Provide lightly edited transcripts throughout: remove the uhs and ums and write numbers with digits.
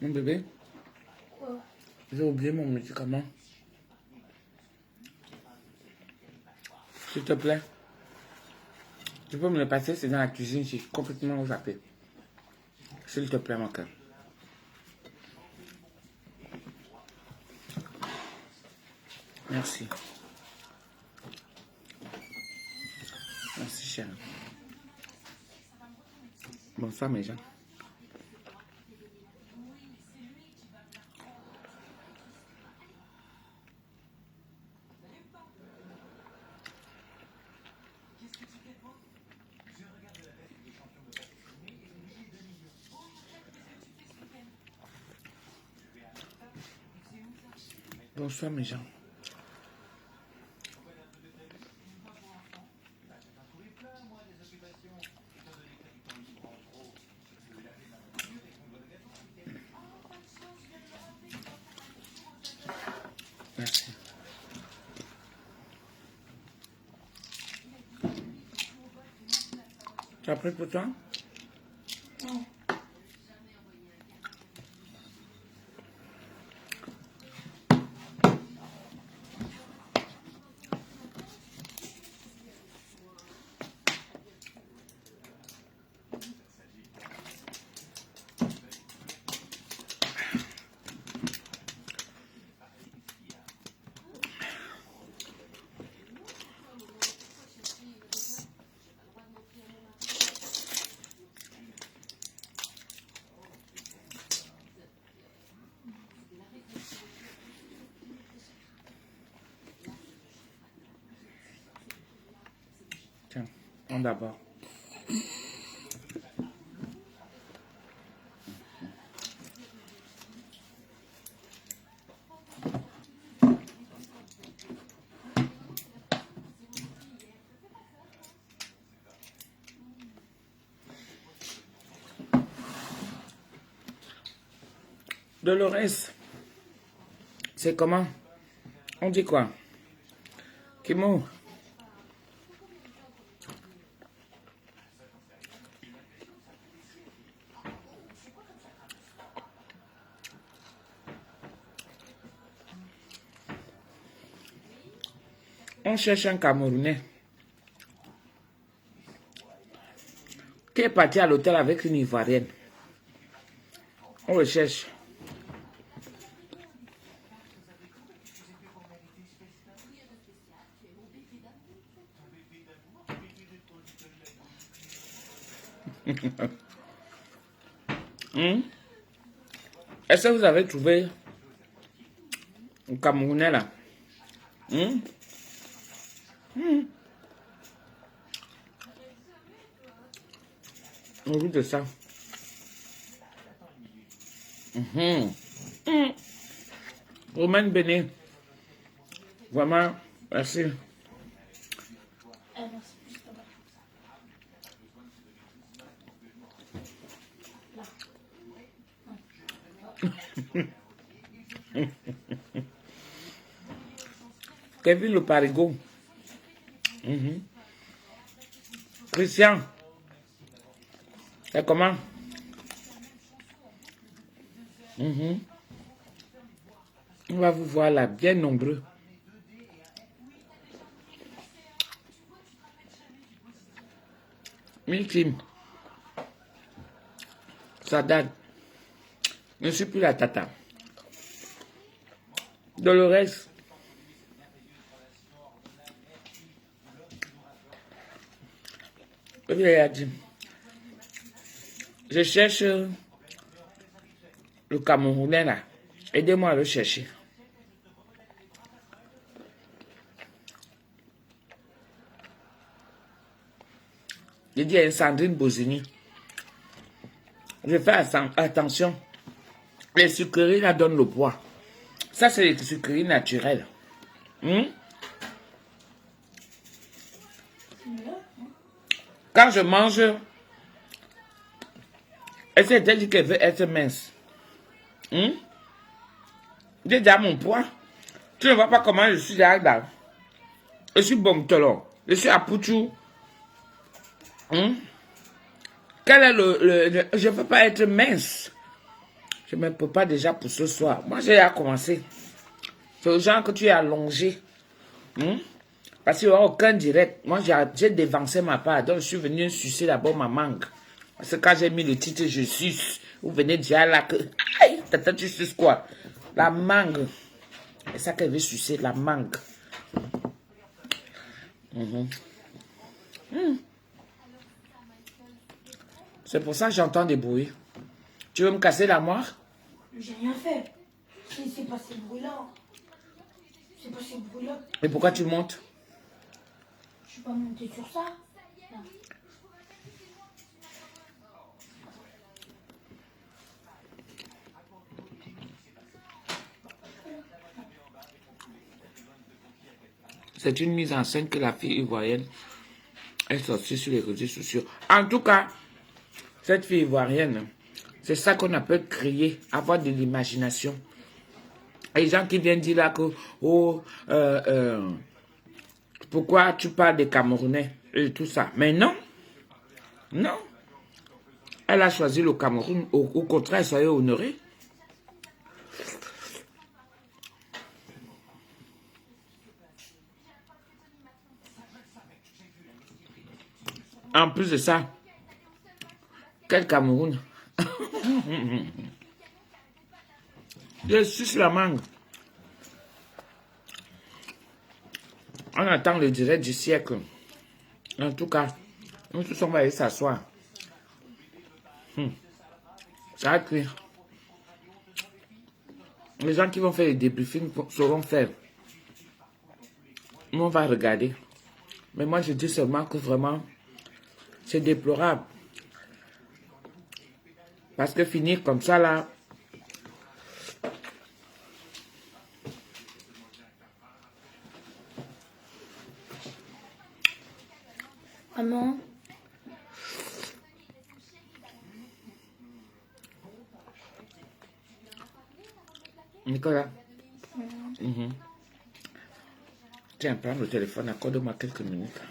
Mon bébé, Quoi? j'ai oublié mon médicament. S'il te plaît. Tu peux me le passer, c'est dans la cuisine, j'ai complètement zappé. S'il te plaît, mon cœur. Merci. Merci, chérie. Bonsoir, mes gens. Bonsoir, mes gens. Merci. Tu as pris pour toi? Non. Tiens, on d'abord. Dolores, c'est comment? On dit quoi? Kimo? On cherche un Camerounais qui est parti à l'hôtel avec une Ivoirienne. On le cherche. Est-ce que vous avez trouvé un Camerounais là? Au bout de ça. Romaine Béné. Vraiment, merci. Merci plus là-bas. Kevin le Parigo. Christian. C'est comment? On va vous voir là, bien nombreux. Miltim. Ça date. Je ne suis plus la tata. Dolores. Je cherche le Camerounais là. Aidez-moi à le chercher. Je dis à Sandrine Bozini. Je fais attention. Les sucreries là donnent le poids. Ça, c'est les sucreries naturelles. Quand je mange, elle s'est dit qu'elle veut être mince. J'ai déjà mon poids. Tu ne vois pas comment je suis là. Je suis bon tolo. Je suis à Pouchou. Quel est je ne veux pas être mince. Je ne me peux pas déjà pour ce soir. Moi, j'ai à commencer. C'est aux gens que tu es allongé. Parce qu'il n'y aura aucun direct. Moi, j'ai dévancé ma part. Donc, je suis venu sucer d'abord ma mangue. Parce que quand j'ai mis le titre, je suce. Vous venez dire là que... Aïe, tata, tu suces quoi? La mangue. C'est ça qu'elle veut sucer, la mangue. C'est pour ça que j'entends des bruits. Tu veux me casser la moire? J'ai rien fait. C'est pas ces bruits-là. C'est pas ces bruits-là. Et pourquoi tu montes? Je suis pas montée sur ça. Non. C'est une mise en scène que la fille ivoirienne est sortie sur les réseaux sociaux. En tout cas, cette fille ivoirienne, c'est ça qu'on appelle créer, avoir de l'imagination. Les gens qui viennent dire là que, oh, pourquoi tu parles des Camerounais et tout ça. Mais non, non. Elle a choisi le Cameroun, au contraire, soyez honorés. En plus de ça, quel Cameroun? Je suce la mangue. On attend le direct du siècle. En tout cas, nous tous on va aller s'asseoir. Ça va cuire. Les gens qui vont faire les débriefings sauront faire. Nous on va regarder. Mais moi je dis seulement que vraiment, c'est déplorable. Parce que finir comme ça là, Maman. Nicolas. Tiens, prends le téléphone, accorde-moi quelques minutes.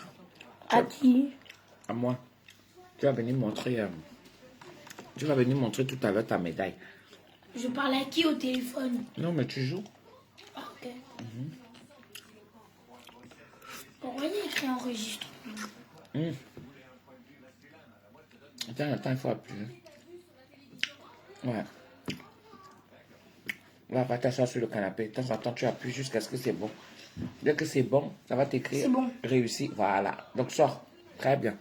À qui? À moi. Tu vas venir montrer. Tu vas venir montrer tout à l'heure ta médaille. Je parle à qui au téléphone? Non, mais tu joues. Ah, ok. Pourquoi il y a écrit enregistrement? Attends, il faut appuyer. Ouais. Va t'asseoir sur le canapé. De temps en temps, tu appuies jusqu'à ce que c'est bon. Dès que c'est bon, ça va t'écrire. C'est bon. Réussi. Voilà. Donc, sors. Très bien.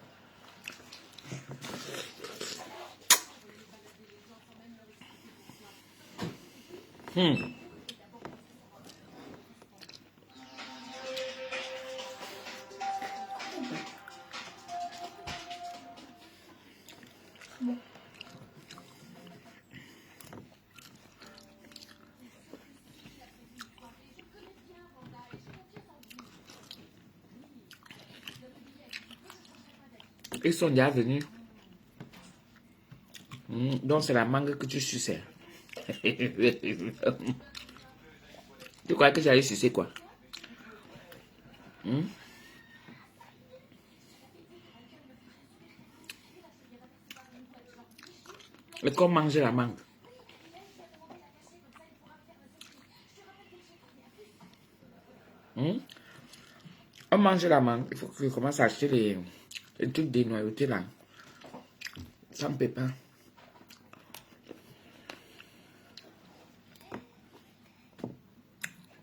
Ils sont déjà venus. Donc, c'est la mangue que tu suçais. Tu croyais que j'allais sucer quoi? Et comme manger la mangue. On mange la mangue. Il faut que je commence à acheter les trucs dénoyautés là. Sans pépin.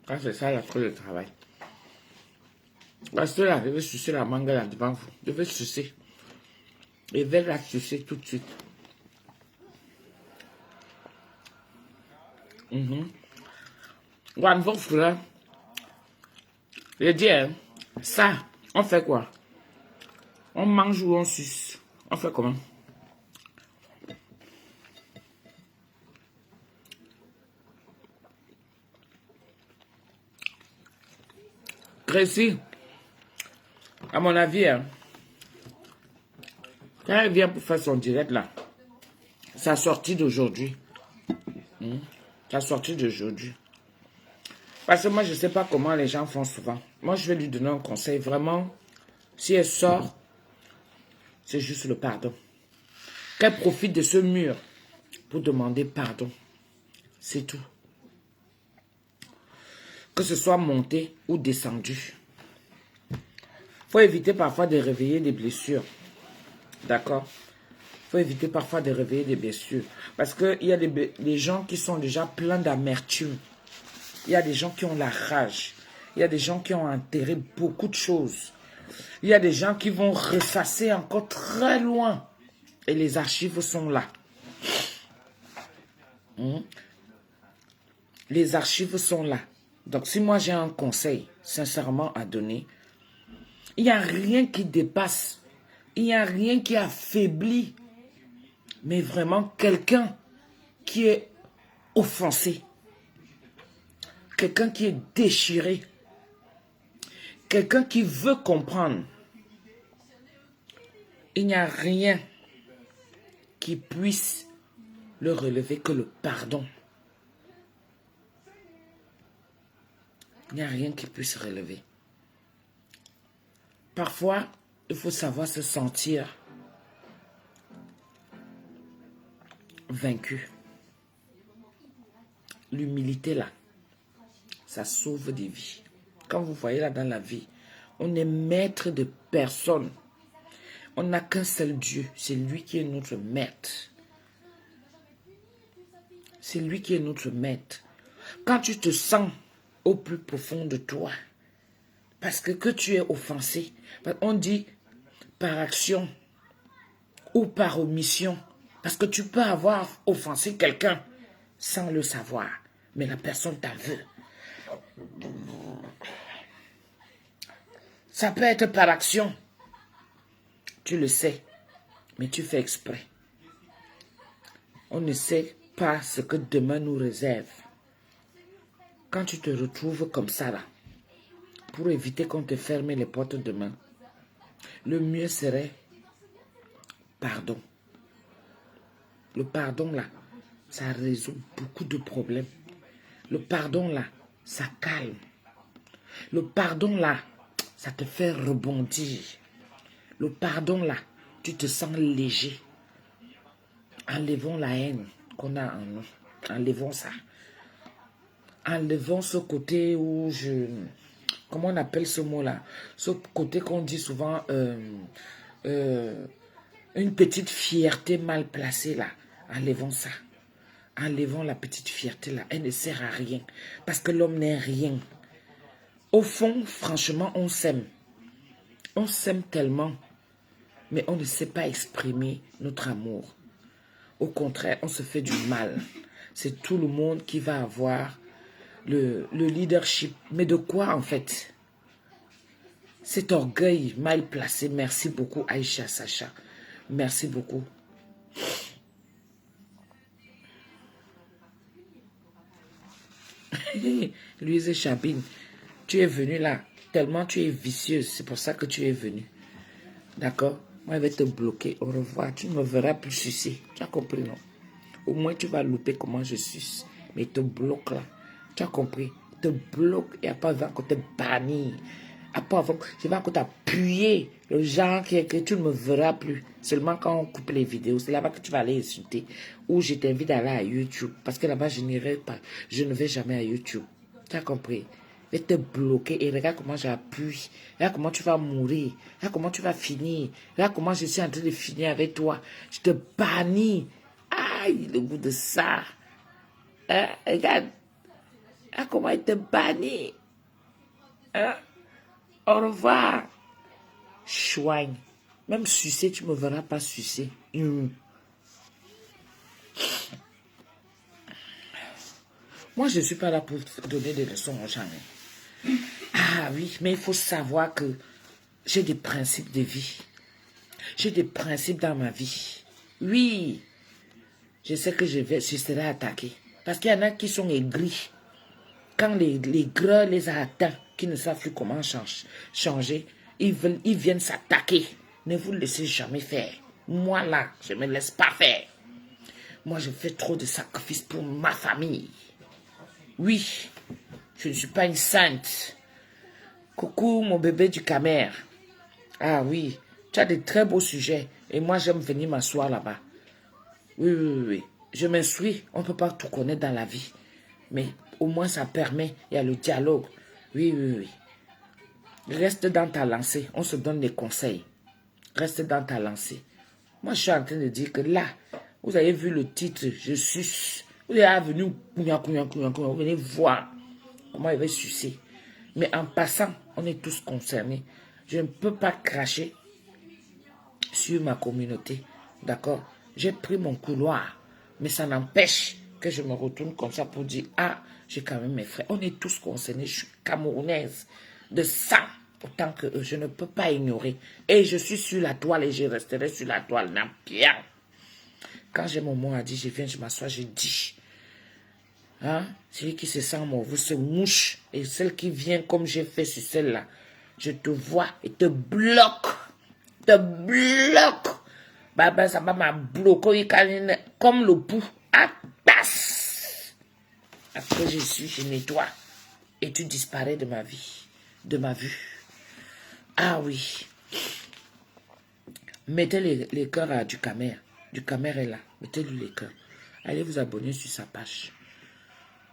Quand c'est ça, la trop de travail. Parce que là, je vais sucer la mangue là devant vous. Je vais sucer. Je vais la sucer tout de suite. One vos frères. Je dis, hein, ça, on fait quoi? On mange ou on suce? On fait comment? Tracy, à mon avis, hein, quand elle vient pour faire son direct là, sa sortie d'aujourd'hui. Sa sortie d'aujourd'hui. Parce que moi, je ne sais pas comment les gens font souvent. Moi, je vais lui donner un conseil. Vraiment, si elle sort, c'est juste le pardon. Qu'elle profite de ce mur pour demander pardon. C'est tout. Que ce soit monté ou descendu. Il faut éviter parfois de réveiller des blessures. D'accord? Il faut éviter parfois de réveiller des blessures. Parce qu'il y a des gens qui sont déjà pleins d'amertume. Il y a des gens qui ont la rage. Il y a des gens qui ont enterré beaucoup de choses. Il y a des gens qui vont ressasser encore très loin. Et les archives sont là. Les archives sont là. Donc, si moi j'ai un conseil, sincèrement, à donner, il n'y a rien qui dépasse. Il n'y a rien qui affaiblit. Mais vraiment, quelqu'un qui est offensé. Quelqu'un qui est déchiré. Quelqu'un qui veut comprendre. Il n'y a rien qui puisse le relever que le pardon. Il n'y a rien qui puisse relever. Parfois, il faut savoir se sentir vaincu. L'humilité là, ça sauve des vies. Quand vous voyez là dans la vie, on est maître de personne. On n'a qu'un seul Dieu, c'est lui qui est notre maître. C'est lui qui est notre maître. Quand tu te sens au plus profond de toi, parce que tu es offensé, on dit par action ou par omission, parce que tu peux avoir offensé quelqu'un sans le savoir, mais la personne t'en veut. Ça peut être par action, tu le sais, mais tu fais exprès. On ne sait pas ce que demain nous réserve. Quand tu te retrouves comme ça là, pour éviter qu'on te ferme les portes demain, le mieux serait pardon. Le pardon là, ça résout beaucoup de problèmes. Le pardon là, ça calme. Le pardon là, ça te fait rebondir. Le pardon là, tu te sens léger. Enlevons la haine qu'on a en nous. Enlevons ça. Enlevons ce côté où comment on appelle ce mot-là? Ce côté qu'on dit souvent, une petite fierté mal placée là. Enlevons ça. Enlevons la petite fierté là. Elle ne sert à rien. Parce que l'homme n'est rien. Au fond, franchement, on s'aime. On s'aime tellement. Mais on ne sait pas exprimer notre amour. Au contraire, on se fait du mal. C'est tout le monde qui va avoir le leadership. Mais de quoi en fait? Cet orgueil mal placé. Merci beaucoup Aïcha Sacha. Merci beaucoup. Louise Chabine, tu es venue là. Tellement tu es vicieuse. C'est pour ça que tu es venue. D'accord? Moi, je vais te bloquer. Au revoir. Tu ne me verras plus sucer. Tu as compris, non? Au moins, tu vas louper comment je suce. Mais il te bloque là. Tu as compris? Il te bloque. Et après, il va encore te bannir. Après, je vais encore t'appuyer. Le genre que tu ne me verras plus. Seulement quand on coupe les vidéos. C'est là-bas que tu vas aller insulter. Ou je t'invite à aller à YouTube. Parce que là-bas, je n'irai pas. Je ne vais jamais à YouTube. Tu as compris? Je vais te bloquer et regarde comment j'appuie. Regarde comment tu vas mourir. Regarde comment tu vas finir. Regarde comment je suis en train de finir avec toi. Je te bannis. Aïe, le goût de ça. Hein? Regarde. Regarde comment il te bannit. Hein? Au revoir. Chouigne. Même sucer, tu ne me verras pas sucer. Moi, je ne suis pas là pour donner des leçons aux gens. Ah oui, mais il faut savoir que j'ai des principes de vie. J'ai des principes dans ma vie. Oui, je sais que je serai attaqué. Parce qu'il y en a qui sont aigris. Quand les greurs les a atteints, qui ne savent plus comment changer, ils viennent s'attaquer. Ne vous laissez jamais faire. Moi là, je ne me laisse pas faire. Moi, je fais trop de sacrifices pour ma famille. Oui, je ne suis pas une sainte. Coucou mon bébé du Camer. Ah oui, tu as de très beaux sujets. Et moi, j'aime venir m'asseoir là-bas. Oui, oui, oui, oui. Je m'instruis. On ne peut pas tout connaître dans la vie. Mais au moins, ça permet. Il y a le dialogue. Oui, oui, oui. Reste dans ta lancée. On se donne des conseils. Reste dans ta lancée. Moi, je suis en train de dire que là, vous avez vu le titre, je suce. Vous êtes venu, vous venez voir comment il va sucer. Mais en passant, on est tous concernés. Je ne peux pas cracher sur ma communauté. D'accord? J'ai pris mon couloir. Mais ça n'empêche que je me retourne comme ça pour dire, ah, j'ai quand même mes frères. On est tous concernés. Je suis camerounaise de sang autant que eux. Je ne peux pas ignorer. Et je suis sur la toile et je resterai sur la toile. Non, bien. Quand j'ai mon mot à dire, je viens, je m'assois, je dis. Hein? Celui qui se sent mauvais se mouche. Et celle qui vient comme j'ai fait sur celle-là, je te vois et te bloque. Te bloque. Bah, ça va m'a bloqué comme le pouls. À tasse. Après, je suis, je nettoie. Et tu disparais de ma vie. De ma vue. Ah oui. Mettez les cœurs à du Camer. Du Camer est là. Mettez-lui les cœurs. Allez vous abonner sur sa page.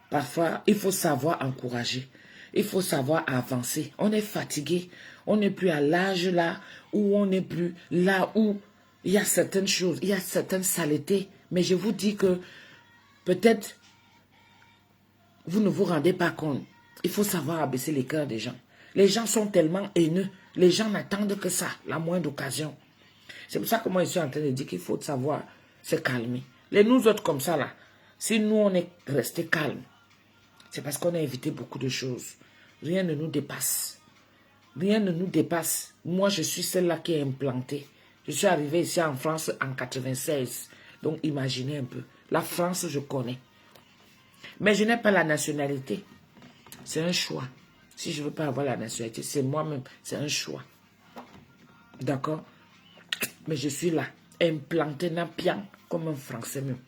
Parfois, il faut savoir encourager. Il faut savoir avancer. On est fatigué. On n'est plus à l'âge là où on n'est plus là où il y a certaines choses, il y a certaines saletés. Mais je vous dis que peut-être vous ne vous rendez pas compte. Il faut savoir abaisser les cœurs des gens. Les gens sont tellement haineux. Les gens n'attendent que ça, la moindre occasion. C'est pour ça que moi, je suis en train de dire qu'il faut savoir se calmer. Les nous autres comme ça, là, si nous, on est restés calmes, c'est parce qu'on a évité beaucoup de choses. Rien ne nous dépasse. Rien ne nous dépasse. Moi, je suis celle-là qui est implantée. Je suis arrivée ici en France en 96. Donc, imaginez un peu. La France, je connais. Mais je n'ai pas la nationalité. C'est un choix. Si je ne veux pas avoir la nationalité, c'est moi-même. C'est un choix. D'accord? Mais je suis là, implantée dans bien comme un Français même.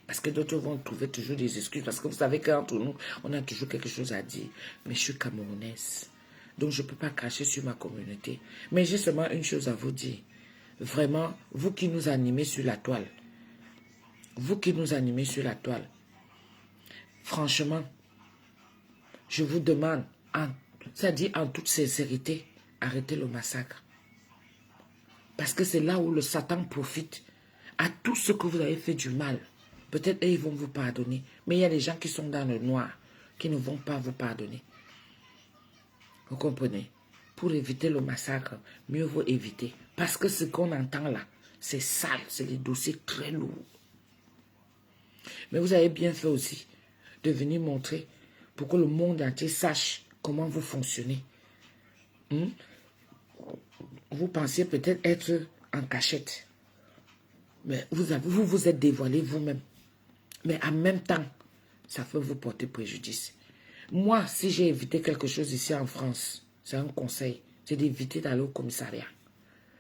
Parce que d'autres vont trouver toujours des excuses. Parce que vous savez qu'entre nous, on a toujours quelque chose à dire. Mais je suis camerounaise. Donc je ne peux pas cracher sur ma communauté. Mais j'ai seulement une chose à vous dire. Vraiment, vous qui nous animez sur la toile. Vous qui nous animez sur la toile. Franchement, je vous demande, c'est-à-dire en toute sincérité, arrêtez le massacre. Parce que c'est là où le Satan profite à tout ce que vous avez fait du mal. Peut-être ils vont vous pardonner. Mais il y a des gens qui sont dans le noir, qui ne vont pas vous pardonner. Vous comprenez? Pour éviter le massacre, mieux vaut éviter. Parce que ce qu'on entend là, c'est sale, c'est des dossiers très lourds. Mais vous avez bien fait aussi de venir montrer pour que le monde entier sache comment vous fonctionnez. Vous pensiez peut-être être en cachette. Mais vous vous êtes dévoilé vous-même. Mais en même temps, ça peut vous porter préjudice. Moi, si j'ai évité quelque chose ici en France, c'est un conseil. C'est d'éviter d'aller au commissariat.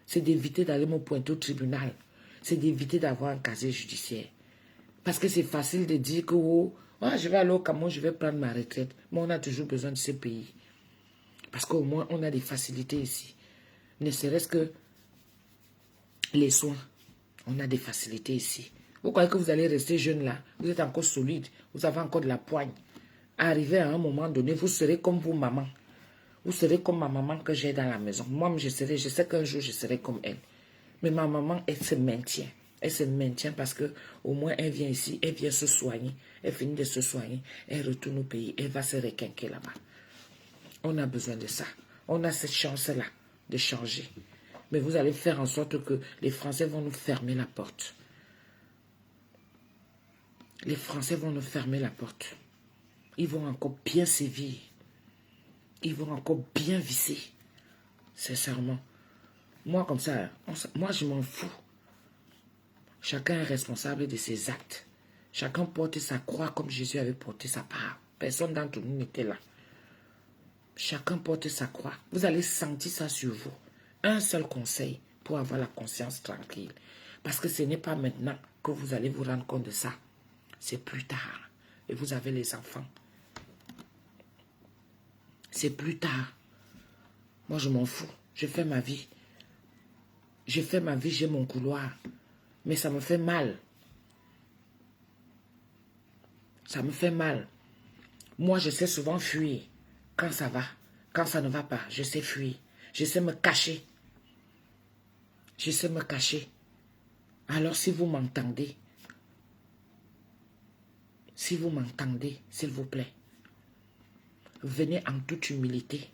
C'est d'éviter d'aller me pointer au tribunal. C'est d'éviter d'avoir un casier judiciaire. Parce que c'est facile de dire que je vais aller au Cameroun, je vais prendre ma retraite. Mais on a toujours besoin de ces pays. Parce qu'au moins, on a des facilités ici. Ne serait-ce que les soins. On a des facilités ici. Vous croyez que vous allez rester jeune là? Vous êtes encore solide. Vous avez encore de la poigne. Arrivé à un moment donné, vous serez comme vos mamans. Vous serez comme ma maman que j'ai dans la maison. Moi, je sais qu'un jour, je serai comme elle. Mais ma maman, elle se maintient. Elle se maintient parce que au moins, elle vient ici, elle vient se soigner. Elle finit de se soigner. Elle retourne au pays. Elle va se requinquer là-bas. On a besoin de ça. On a cette chance-là de changer. Mais vous allez faire en sorte que les Français vont nous fermer la porte. Les Français vont nous fermer la porte. Ils vont encore bien sévir. Ils vont encore bien visser. Sincèrement. Moi, comme ça, moi, je m'en fous. Chacun est responsable de ses actes. Chacun porte sa croix comme Jésus avait porté sa part. Personne d'entre nous n'était là. Chacun porte sa croix. Vous allez sentir ça sur vous. Un seul conseil pour avoir la conscience tranquille. Parce que ce n'est pas maintenant que vous allez vous rendre compte de ça. C'est plus tard. Et vous avez les enfants. C'est plus tard. Moi, je m'en fous. Je fais ma vie. Je fais ma vie, j'ai mon couloir. Mais ça me fait mal. Ça me fait mal. Moi, je sais souvent fuir. Quand ça va, quand ça ne va pas, je sais fuir. Je sais me cacher. Je sais me cacher. Alors, si vous m'entendez, s'il vous plaît, venez en toute humilité.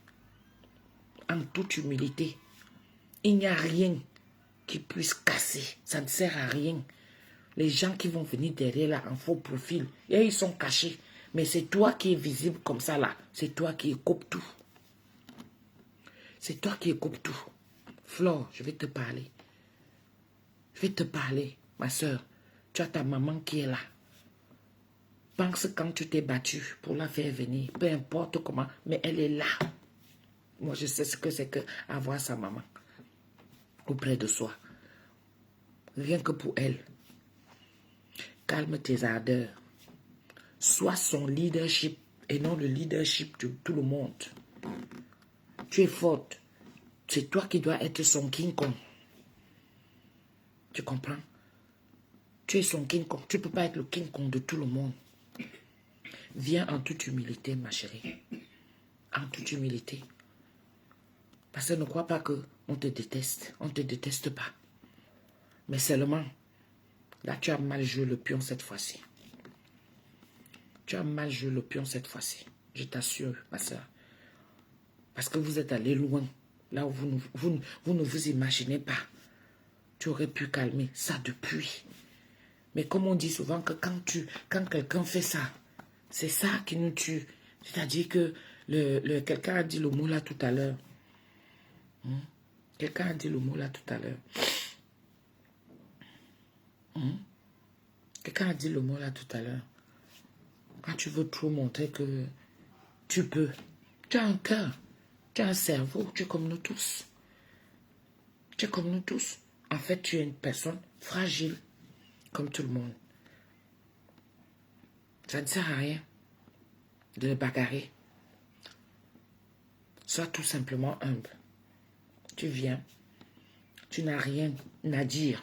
En toute humilité. Il n'y a rien qui puisse casser. Ça ne sert à rien. Les gens qui vont venir derrière là en faux profil, et ils sont cachés. Mais c'est toi qui es visible comme ça là. C'est toi qui écoute tout. C'est toi qui écoute tout. Flore, je vais te parler. Je vais te parler, ma soeur. Tu as ta maman qui est là. Pense quand tu t'es battu pour la faire venir, peu importe comment, mais elle est là. Moi, je sais ce que c'est que avoir sa maman auprès de soi. Rien que pour elle. Calme tes ardeurs. Sois son leadership et non le leadership de tout le monde. Tu es forte. C'est toi qui dois être son King Kong. Tu comprends? Tu es son King Kong. Tu ne peux pas être le King Kong de tout le monde. Viens en toute humilité, ma chérie. En toute humilité. Parce que ne crois pas qu'on te déteste. On ne te déteste pas. Mais seulement, là, tu as mal joué le pion cette fois-ci. Tu as mal joué le pion cette fois-ci. Je t'assure, ma soeur. Parce que vous êtes allé loin. Là où vous ne vous imaginez pas. Tu aurais pu calmer ça depuis. Mais comme on dit souvent que quand quelqu'un fait ça, c'est ça qui nous tue. C'est-à-dire que quelqu'un a dit le mot là tout à l'heure. Quelqu'un a dit le mot là tout à l'heure. Quelqu'un a dit le mot là tout à l'heure. Quand tu veux trop montrer que tu peux. Tu as un cœur. Tu as un cerveau. Tu es comme nous tous. Tu es comme nous tous. En fait, tu es une personne fragile. Comme tout le monde. Ça ne sert à rien de le bagarrer. Sois tout simplement humble. Tu viens. Tu n'as rien à dire.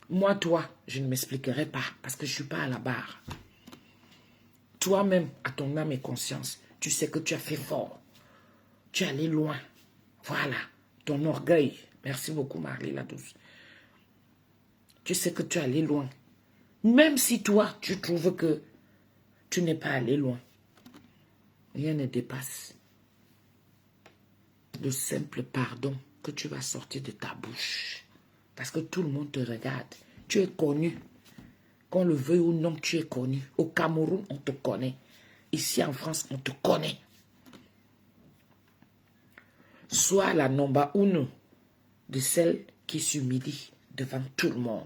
Moi, toi, je ne m'expliquerai pas parce que je ne suis pas à la barre. Toi-même, à ton âme et conscience, tu sais que tu as fait fort. Tu es allé loin. Voilà. Ton orgueil. Merci beaucoup, Marie la douce. Tu sais que tu es allé loin. Même si toi, tu trouves que tu n'es pas allé loin. Rien ne dépasse le simple pardon que tu vas sortir de ta bouche. Parce que tout le monde te regarde. Tu es connu. Qu'on le veuille ou non, tu es connu. Au Cameroun, on te connaît. Ici en France, on te connaît. Sois la number uno de celle qui s'humilie devant tout le monde.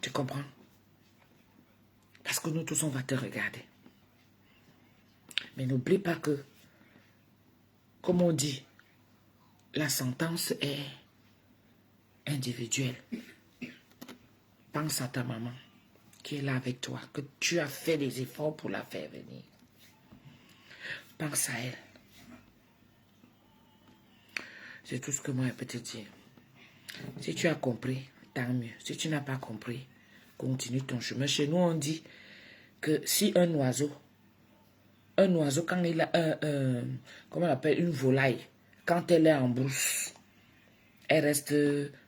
Tu comprends? Parce que nous tous, on va te regarder. Mais n'oublie pas que, comme on dit, la sentence est individuelle. Pense à ta maman qui est là avec toi, que tu as fait des efforts pour la faire venir. Pense à elle. C'est tout ce que moi je peux te dire. Si tu as compris, tant mieux. Si tu n'as pas compris, continue ton chemin. Chez nous, on dit que si un oiseau, quand il a comment on appelle, une volaille, quand elle est en brousse, elle reste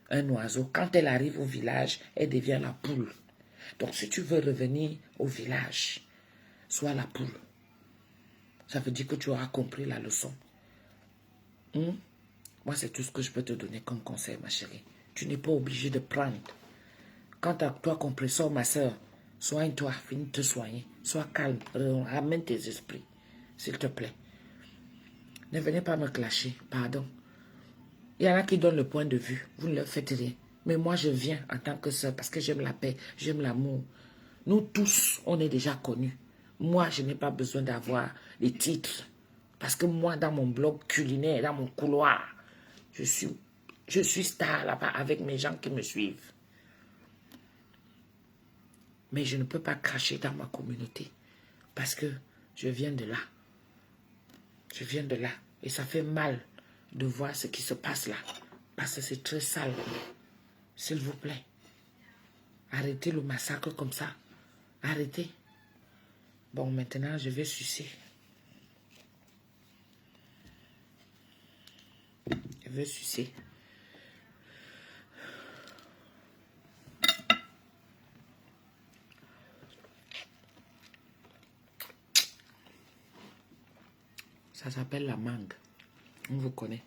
un oiseau. Quand elle arrive au village, elle devient la poule. Donc, si tu veux revenir au village, sois la poule. Ça veut dire que tu auras compris la leçon. Moi, c'est tout ce que je peux te donner comme conseil, ma chérie. Tu n'es pas obligé de prendre. Quant à toi, compresseur, ma soeur, soigne-toi, finis de te soigner. Sois calme, ramène tes esprits, s'il te plaît. Ne venez pas me clasher, pardon. Il y en a qui donnent le point de vue, vous ne leur faites rien. Mais moi, je viens en tant que soeur parce que j'aime la paix, j'aime l'amour. Nous tous, on est déjà connus. Moi, je n'ai pas besoin d'avoir les titres. Parce que moi, dans mon blog culinaire, dans mon couloir, je suis star là-bas avec mes gens qui me suivent. Mais je ne peux pas cracher dans ma communauté. Parce que je viens de là. Je viens de là. Et ça fait mal de voir ce qui se passe là. Parce que c'est très sale. S'il vous plaît. Arrêtez le massacre comme ça. Arrêtez. Bon, maintenant, je vais sucer. Je vais sucer. Ça s'appelle la mangue. On vous connaît.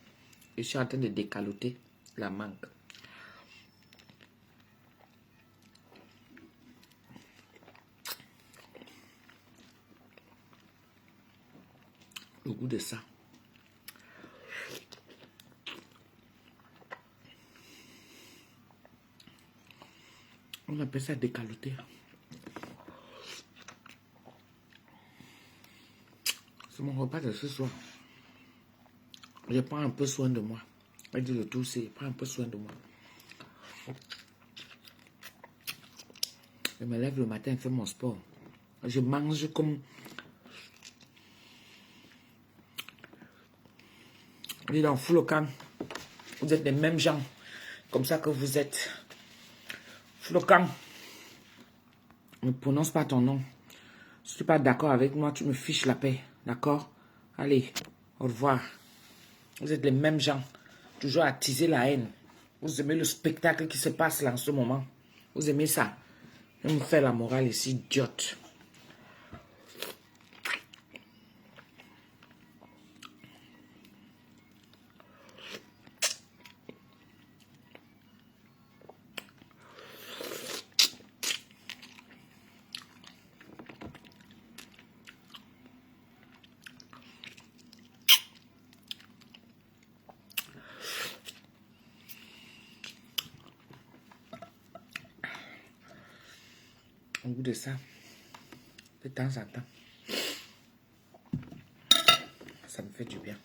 Je suis en train de décaloter la mangue. Le goût de ça. On appelle ça décaloter. C'est mon repas de ce soir. Je prends un peu soin de moi. Je dis le tout, c'est prends un peu soin de moi. Je me lève le matin, je fais mon sport. Je mange comme... Dis donc, Flocan, vous êtes les mêmes gens. Comme ça que vous êtes. Flocan, ne prononce pas ton nom. Si tu n'es pas d'accord avec moi, tu me fiches la paix. D'accord? Allez, au revoir. Vous êtes les mêmes gens. Toujours attiser la haine. Vous aimez le spectacle qui se passe là en ce moment. Vous aimez ça. Je me fais la morale ici, idiote. Au bout de ça, de temps en temps, ça me fait du bien.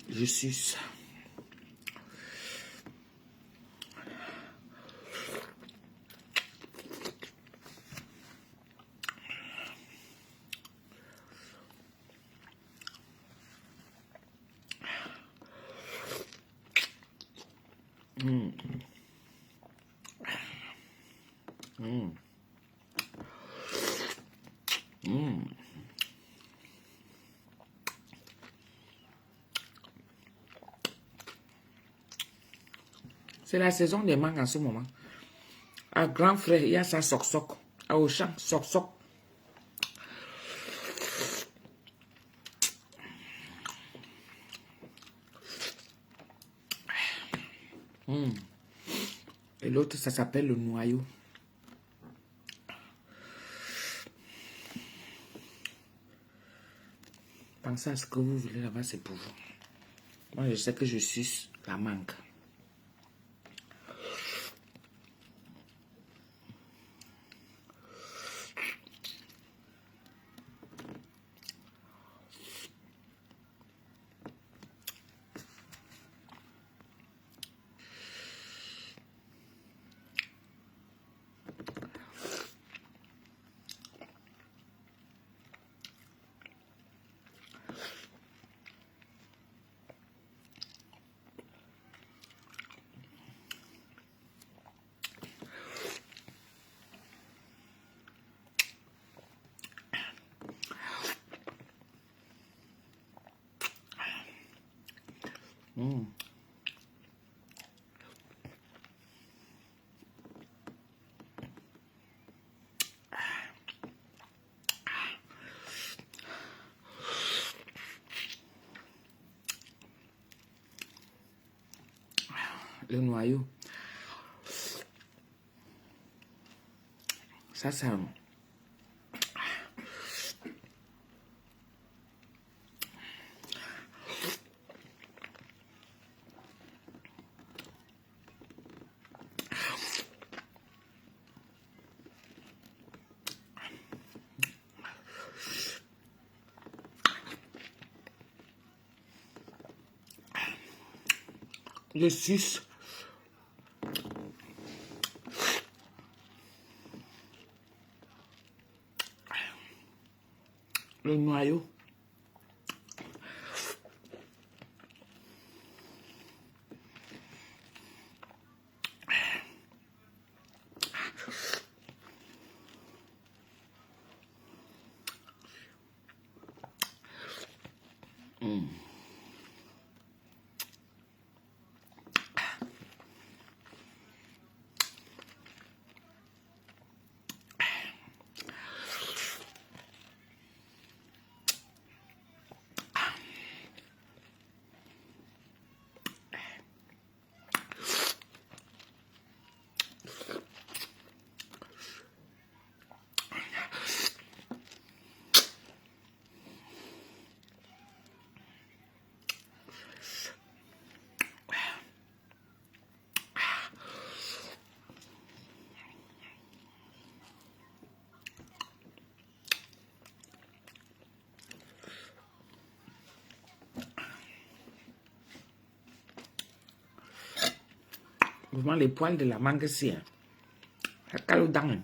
Je suce. C'est la saison des mangues en ce moment. À Grand Frère, il y a ça soc-soc. À Auchan, soc-soc. Et l'autre, ça s'appelle le noyau. Pensez à ce que vous voulez là-bas, c'est pour vous. Moi, je sais que je suce la mangue. Le noyau. Ça. Le 6. Le noyau. Vraiment, les poils de la mangue, c'est un calot dans.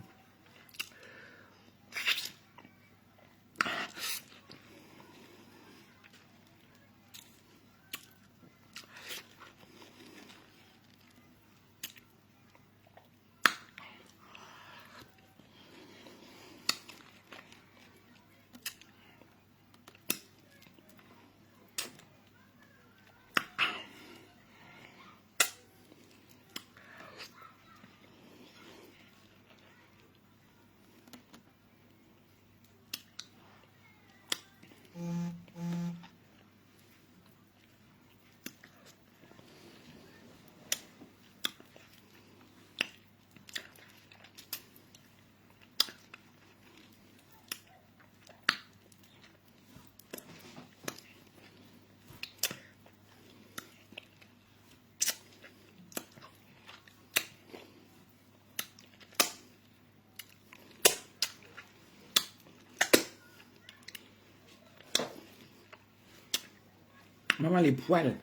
Maman, les poils.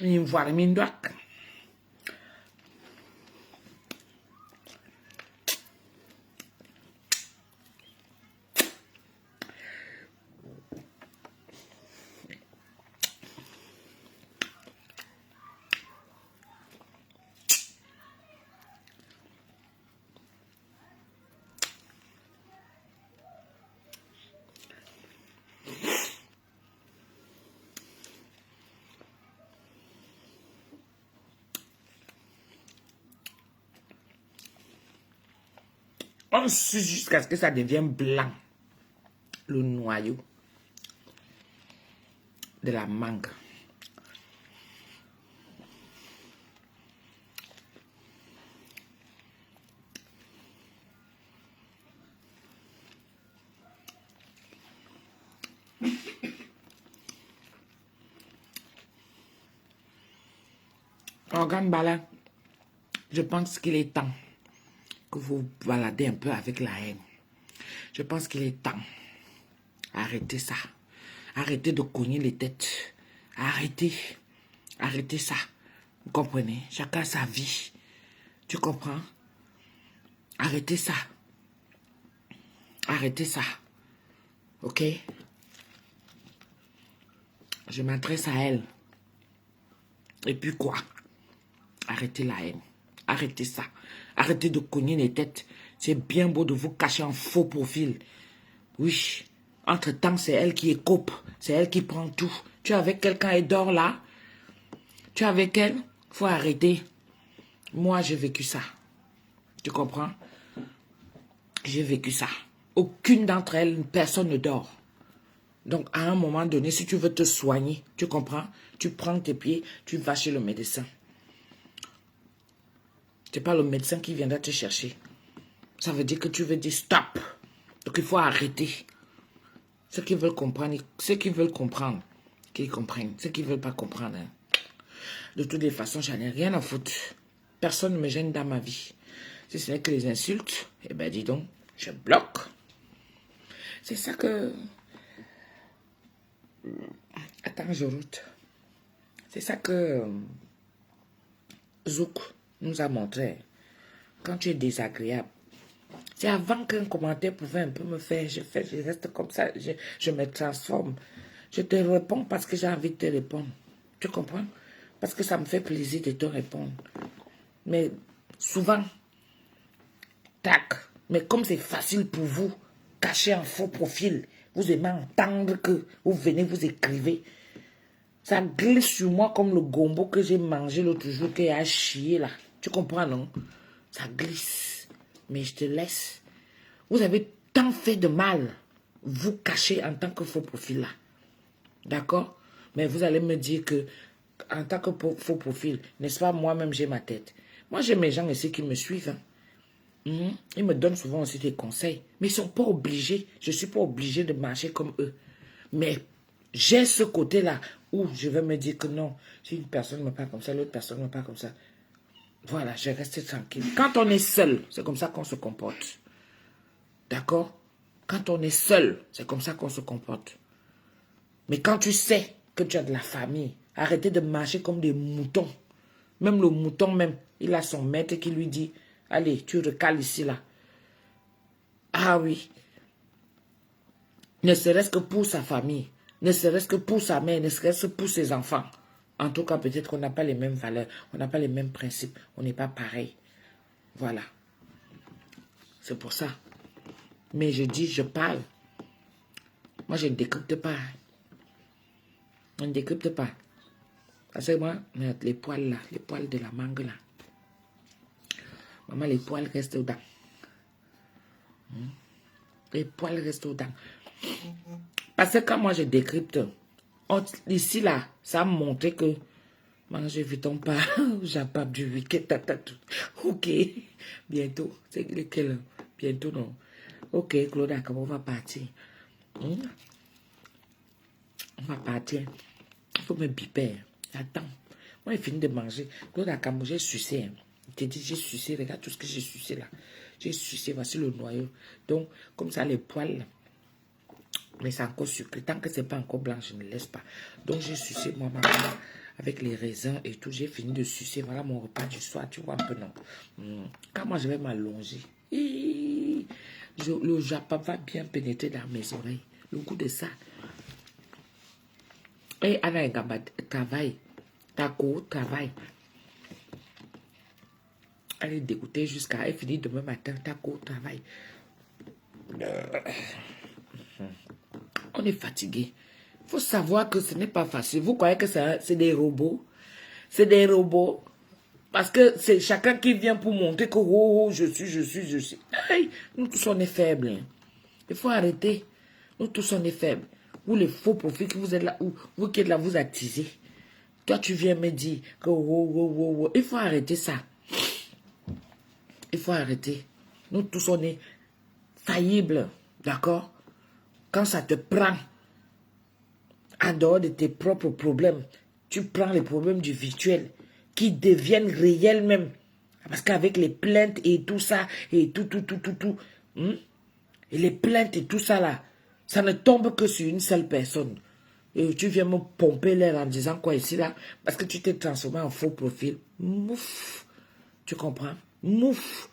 Ils me voient, ils me doivent. On suce jusqu'à ce que ça devienne blanc. Le noyau de la mangue. Organe Bala, je pense qu'il est temps que vous baladez un peu avec la haine. Je pense qu'il est temps. Arrêtez ça. Arrêtez de cogner les têtes. Arrêtez. Arrêtez ça. Vous comprenez? Chacun a sa vie. Tu comprends? Arrêtez ça. Arrêtez ça. Ok? Je m'adresse à elle. Et puis quoi? Arrêtez la haine. Arrêtez ça. Arrêtez de cogner les têtes. C'est bien beau de vous cacher en faux profil. Oui. Entre-temps, c'est elle qui écope. C'est elle qui prend tout. Tu es avec quelqu'un et dort là. Tu es avec elle. Faut arrêter. Moi, j'ai vécu ça. Tu comprends? J'ai vécu ça. Aucune d'entre elles, personne ne dort. Donc, à un moment donné, si tu veux te soigner, tu comprends? Tu prends tes pieds, tu vas chez le médecin. C'est pas le médecin qui viendra te chercher. Ça veut dire que tu veux dire stop. Donc il faut arrêter. Ceux qui veulent comprendre, qu'ils comprennent. Ceux qui ne veulent pas comprendre, hein. De toutes les façons, j'en ai rien à foutre. Personne ne me gêne dans ma vie. Si ce n'est que les insultes, eh ben dis donc, je bloque. C'est ça que... Attends, je route. C'est ça que Zouk nous a montré. Quand tu es désagréable, c'est avant qu'un commentaire pouvait un peu me faire, je reste comme ça, je me transforme. Je te réponds parce que j'ai envie de te répondre. Tu comprends? Parce que ça me fait plaisir de te répondre. Mais souvent, tac, mais comme c'est facile pour vous, cacher un faux profil, vous aimez entendre que vous venez, vous écrivez. Ça glisse sur moi comme le gombo que j'ai mangé l'autre jour, qui a chié là. Tu comprends, non? Ça glisse. Mais je te laisse. Vous avez tant fait de mal, vous cachez en tant que faux profil là. D'accord? Mais vous allez me dire que, en tant que faux profil, n'est-ce pas, moi-même j'ai ma tête. Moi j'ai mes gens ici qui me suivent. Hein. Ils me donnent souvent aussi des conseils. Mais ils ne sont pas obligés. Je ne suis pas obligé de marcher comme eux. Mais j'ai ce côté-là où je vais me dire que non, si une personne me parle comme ça, l'autre personne me parle comme ça. Voilà, je reste tranquille. Quand on est seul, c'est comme ça qu'on se comporte. D'accord? Quand on est seul, c'est comme ça qu'on se comporte. Mais quand tu sais que tu as de la famille, arrêtez de marcher comme des moutons. Même le mouton même, il a son maître qui lui dit, allez, tu recales ici là. Ah oui. Ne serait-ce que pour sa famille, ne serait-ce que pour sa mère, ne serait-ce que pour ses enfants. En tout cas, peut-être qu'on n'a pas les mêmes valeurs, on n'a pas les mêmes principes, on n'est pas pareil. Voilà. C'est pour ça. Mais je dis, je parle. Moi, je ne décrypte pas. On ne décrypte pas. Parce que moi, les poils là, les poils de la mangue là. Maman, les poils restent dedans. Les poils restent dedans. Parce que quand moi je décrypte, ici là, ça a montré que manger vite on part, j'appelle du week-end. Ok, bientôt. C'est lequel? Bientôt non. Ok, Claude, on va partir. On va partir. Il faut me biper. Attends. Moi, j'ai fini de manger. Claude Akamo, j'ai sucé. Je te dis, j'ai sucé. Regarde tout ce que j'ai sucé là. J'ai sucé. Voici le noyau. Donc, comme ça, les poils. Mais c'est encore sucré. Tant que c'est pas encore blanc, je ne laisse pas. Donc, j'ai sucé moi, maman, avec les raisins et tout. J'ai fini de sucer. Voilà mon repas du soir. Tu vois un peu, non? Quand moi, je vais m'allonger, le Japon va bien pénétrer dans mes oreilles. Le goût de ça. Et Anna et Gamba travaille. Tako travaille. Elle est dégoûtée jusqu'à... Elle finit demain matin. Tako travaille. On est fatigué. Il faut savoir que ce n'est pas facile. Vous croyez que c'est des robots? C'est des robots. Parce que c'est chacun qui vient pour montrer que oh, je suis. Hey, nous tous on est faibles. Hein. Il faut arrêter. Nous tous on est faibles. Vous les faux profils que vous êtes là, ou vous qui êtes là, vous attisez. Toi tu viens me dire que oh. Il faut arrêter ça. Il faut arrêter. Nous tous on est faillibles. D'accord? Quand ça te prend en dehors de tes propres problèmes, tu prends les problèmes du virtuel qui deviennent réels même. Parce qu'avec les plaintes et tout ça, et tout, et les plaintes et tout ça là, ça ne tombe que sur une seule personne. Et tu viens me pomper l'air en disant quoi ici là, parce que tu t'es transformé en faux profil. Mouf. Tu comprends? Mouf.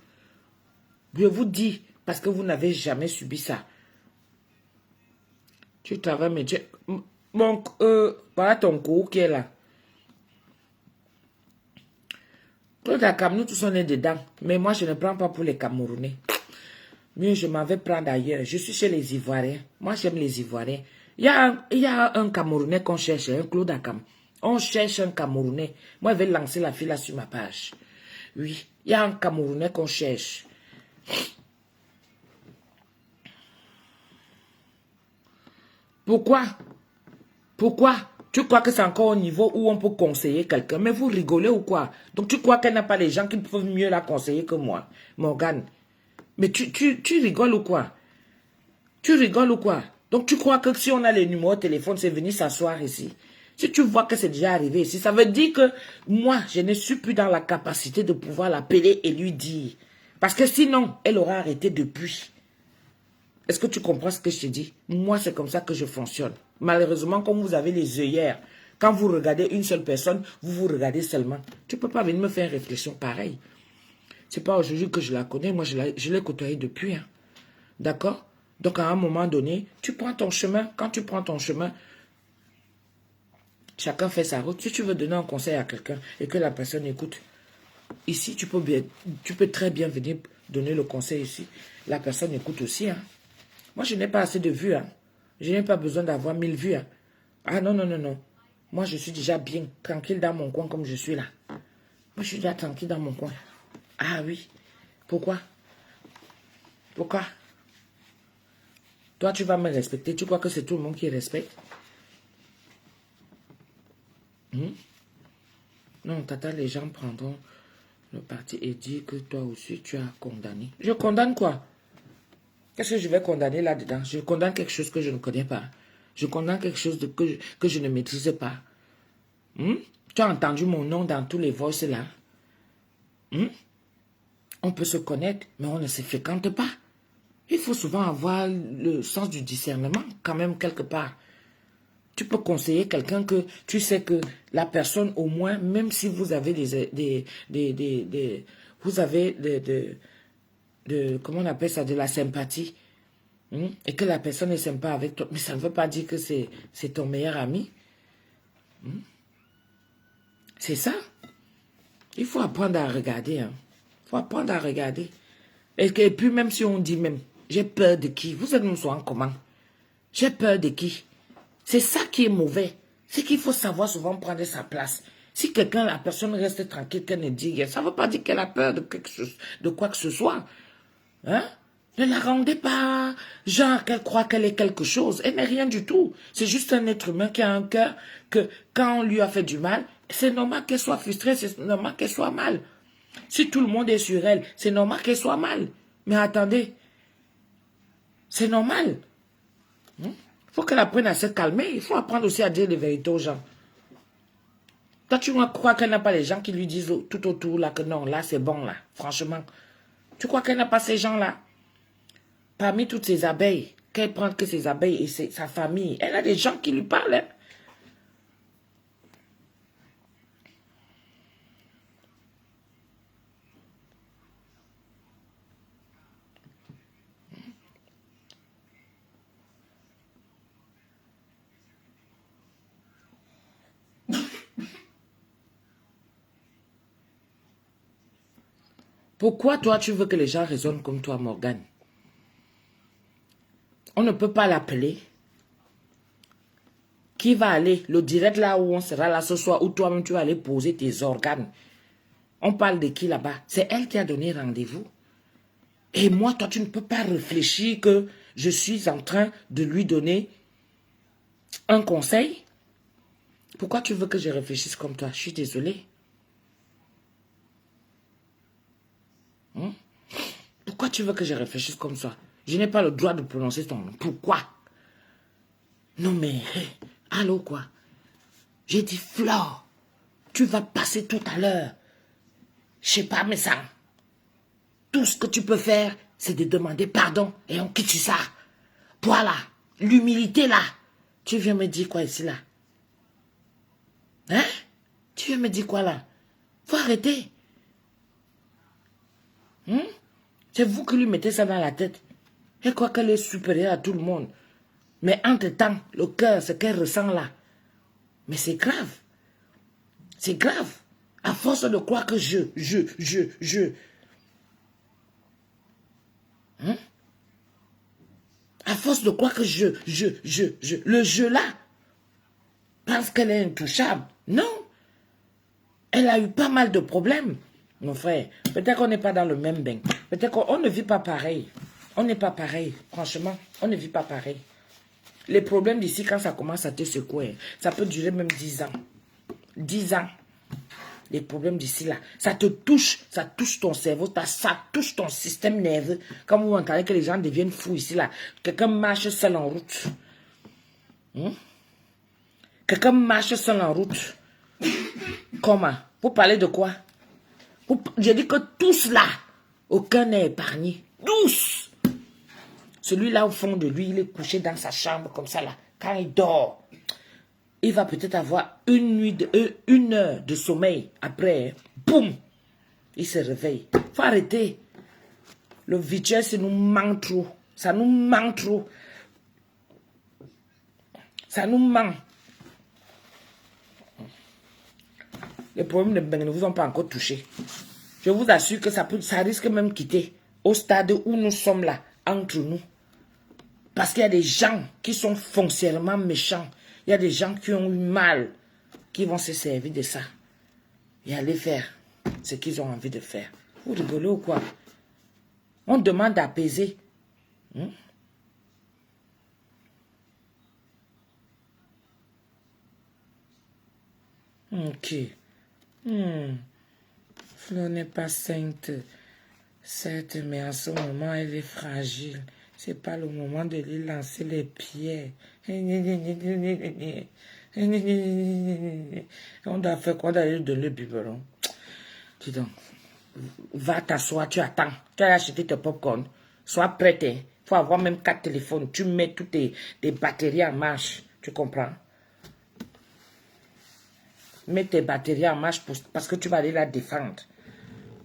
Je vous dis, parce que vous n'avez jamais subi ça. Tu travailles, mais tu... Donc, voilà ton cours qui est là. Tout à Cam, nous tous on est dedans. Mais moi, je ne prends pas pour les Camerounais. Mieux, je m'en vais prendre ailleurs. Je suis chez les Ivoiriens. Moi, j'aime les Ivoiriens. Il y a un Camerounais qu'on cherche, un Claude Akam. On cherche un Camerounais. Moi, je vais lancer la fille là sur ma page. Oui, il y a un Camerounais qu'on cherche. Pourquoi Tu crois que c'est encore au niveau où on peut conseiller quelqu'un? Mais vous rigolez ou quoi? Donc tu crois qu'elle n'a pas les gens qui peuvent mieux la conseiller que moi, Morgane? Mais tu rigoles ou quoi? Tu rigoles ou quoi? Donc tu crois que si on a les numéros de téléphone, c'est venir s'asseoir ici? Si tu vois que c'est déjà arrivé ici, ça veut dire que moi, je ne suis plus dans la capacité de pouvoir l'appeler et lui dire. Parce que sinon, elle aura arrêté depuis. Est-ce que tu comprends ce que je te dis? Moi, c'est comme ça que je fonctionne. Malheureusement, comme vous avez les œillères, quand vous regardez une seule personne, vous vous regardez seulement. Tu ne peux pas venir me faire une réflexion pareille. Ce n'est pas aujourd'hui que je la connais. Moi, je l'ai côtoyée depuis. Hein. D'accord? Donc, à un moment donné, tu prends ton chemin. Quand tu prends ton chemin, chacun fait sa route. Si tu veux donner un conseil à quelqu'un et que la personne écoute, ici, tu peux très bien venir donner le conseil ici. La personne écoute aussi. Hein. Moi, je n'ai pas assez de vues. Hein. Je n'ai pas besoin d'avoir 1000 vues. Hein. Ah non, non, non, non. Moi, je suis déjà bien tranquille dans mon coin comme je suis là. Moi, je suis déjà tranquille dans mon coin. Ah oui. Pourquoi? Pourquoi? Toi, tu vas me respecter. Tu crois que c'est tout le monde qui respecte? Non, tata, les gens prendront le parti et dire que toi aussi, tu as condamné. Je condamne quoi? Qu'est-ce que je vais condamner là-dedans? Je condamne quelque chose que je ne connais pas. Je condamne quelque chose que je ne maîtrise pas. Tu as entendu mon nom dans tous les voices là. On peut se connaître, mais on ne se fréquente pas. Il faut souvent avoir le sens du discernement, quand même, quelque part. Tu peux conseiller quelqu'un que tu sais que la personne, au moins, même si vous avez comment on appelle ça, de la sympathie, et que la personne est sympa avec toi, mais ça ne veut pas dire que c'est ton meilleur ami. C'est ça. Il faut apprendre à regarder. Hein. Il faut apprendre à regarder. Et puis, même si on dit même, j'ai peur de qui? Vous êtes nous en comment? J'ai peur de qui? C'est ça qui est mauvais. C'est qu'il faut savoir souvent prendre sa place. Si quelqu'un, la personne reste tranquille, qu'elle ne dit rien, ça ne veut pas dire qu'elle a peur de quelque chose, de quoi que ce soit. Hein? Ne la rendez pas, genre qu'elle croit qu'elle est quelque chose. Elle n'est rien du tout. C'est juste un être humain qui a un cœur que quand on lui a fait du mal, c'est normal qu'elle soit frustrée, c'est normal qu'elle soit mal. Si tout le monde est sur elle, c'est normal qu'elle soit mal. Mais attendez, c'est normal. Il faut qu'elle apprenne à se calmer. Il faut apprendre aussi à dire les vérités aux gens. Toi, tu crois qu'elle n'a pas les gens qui lui disent tout autour là que non, là c'est bon là, franchement. Tu crois qu'elle n'a pas ces gens-là? Parmi toutes ces abeilles, qu'elle prend que ses abeilles et sa famille, elle a des gens qui lui parlent. Hein? Pourquoi toi, tu veux que les gens raisonnent comme toi, Morgane? On ne peut pas l'appeler. Qui va aller? Le direct là où on sera là ce soir, où toi-même tu vas aller poser tes organes. On parle de qui là-bas? C'est elle qui a donné rendez-vous. Et moi, toi, tu ne peux pas réfléchir que je suis en train de lui donner un conseil. Pourquoi tu veux que je réfléchisse comme toi? Je suis désolée. Pourquoi tu veux que je réfléchisse comme ça? Je n'ai pas le droit de prononcer ton nom. Pourquoi? Non mais, allô quoi? J'ai dit, Flore, tu vas passer tout à l'heure. Je sais pas, mais ça. Tout ce que tu peux faire, c'est de demander pardon et on quitte ça. Voilà, l'humilité là. Tu viens me dire quoi ici là? Hein? Tu viens me dire quoi là? Faut arrêter. C'est vous qui lui mettez ça dans la tête. Elle croit qu'elle est supérieure à tout le monde. Mais entre-temps, le cœur, ce qu'elle ressent là. Mais c'est grave. C'est grave. À force de croire que à force de croire que le jeu là, pense qu'elle est intouchable. Non. Elle a eu pas mal de problèmes. Mon frère, peut-être qu'on n'est pas dans le même bain. Peut-être qu'on ne vit pas pareil. On n'est pas pareil. Franchement, on ne vit pas pareil. Les problèmes d'ici, quand ça commence à te secouer, ça peut durer même 10 ans. 10 ans. Les problèmes d'ici là, ça te touche, ça touche ton cerveau, ça touche ton système nerveux. Quand vous entendez que les gens deviennent fous ici là, quelqu'un marche seul en route. Quelqu'un marche seul en route. Comment? Vous parlez de quoi? Je dis que tous là, aucun n'est épargné. Tous. Celui-là au fond de lui, il est couché dans sa chambre comme ça là. Quand il dort, il va peut-être avoir une heure de sommeil. Après, boum, il se réveille. Il faut arrêter. Le virtuel, ça nous manque trop. Ça nous manque trop. Ça nous manque. Les problèmes de Beng ne vous ont pas encore touché. Je vous assure que ça risque même quitter au stade où nous sommes là, entre nous. Parce qu'il y a des gens qui sont foncièrement méchants. Il y a des gens qui ont eu mal, qui vont se servir de ça. Et aller faire ce qu'ils ont envie de faire. Vous rigolez ou quoi? On demande d'apaiser. Ok. Fleur n'est pas sainte. Certes, mais en ce moment, elle est fragile. C'est pas le moment de lui lancer les pierres. On doit faire quoi d'aller de le biberon? Dis donc, va t'asseoir, tu attends. Tu as acheté tes popcorn. Sois prête. Il faut avoir même 4 téléphones. Tu mets toutes tes batteries en marche. Tu comprends? Mets tes batteries en marche parce que tu vas aller la défendre.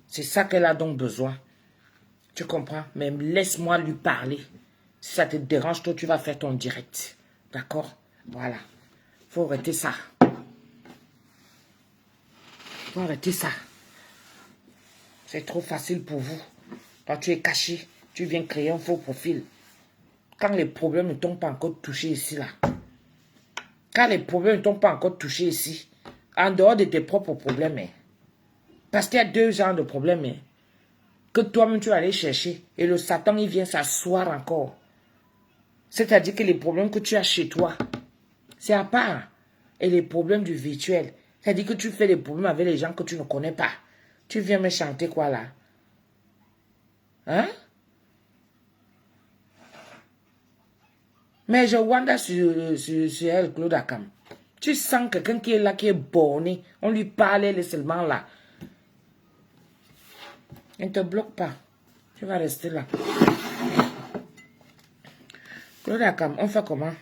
C'est ça qu'elle a donc besoin. Tu comprends? Mais laisse-moi lui parler. Si ça te dérange, toi, tu vas faire ton direct. D'accord? Voilà. Faut arrêter ça. Faut arrêter ça. C'est trop facile pour vous. Quand tu es caché, tu viens créer un faux profil. Quand les problèmes ne t'ont pas encore touché ici, là. Quand les problèmes ne t'ont pas encore touché ici, en dehors de tes propres problèmes, parce qu'il y a 2 genres de problèmes, que toi-même tu vas aller chercher. Et le Satan, il vient s'asseoir encore. C'est-à-dire que les problèmes que tu as chez toi, c'est à part. Et les problèmes du virtuel, c'est-à-dire que tu fais des problèmes avec les gens que tu ne connais pas. Tu viens me chanter quoi là? Hein? Mais je wonder sur elle, Claude Akam. Tu sens quelqu'un qui est là, qui est borné. On lui parle, elle est seulement là. Elle ne te bloque pas. Tu vas rester là. Claude Akam, on fait comment?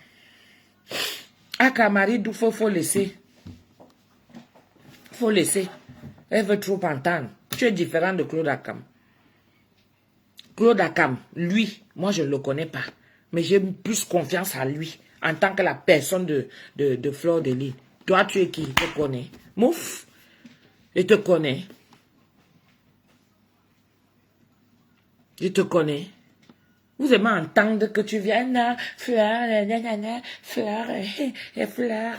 Akamari, il faut laisser. Faut laisser. Elle veut trop entendre. Tu es différent de Claude Akam. Claude Akam, lui, moi je ne le connais pas. Mais j'ai plus confiance à lui en tant que la personne de Fleur de Lys. Toi, tu es qui? Je te connais. Mouf, je te connais. Je te connais. Vous aimez entendre que tu viens là, Fleur, nanana, Fleur, Fleur.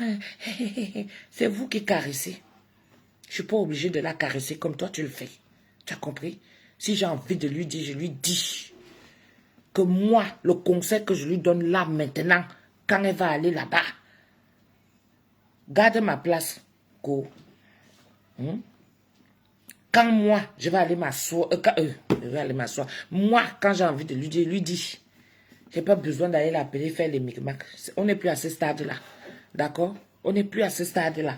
C'est vous qui caressez. Je ne suis pas obligé de la caresser comme toi tu le fais. Tu as compris? Si j'ai envie de lui dire, je lui dis. Que moi, le conseil que je lui donne là maintenant, quand elle va aller là-bas, garde ma place, go. Quand moi, je vais aller m'asseoir, moi, quand j'ai envie de lui dire, lui dis. J'ai pas besoin d'aller l'appeler, faire les micmacs. On n'est plus à ce stade-là. D'accord? On n'est plus à ce stade-là.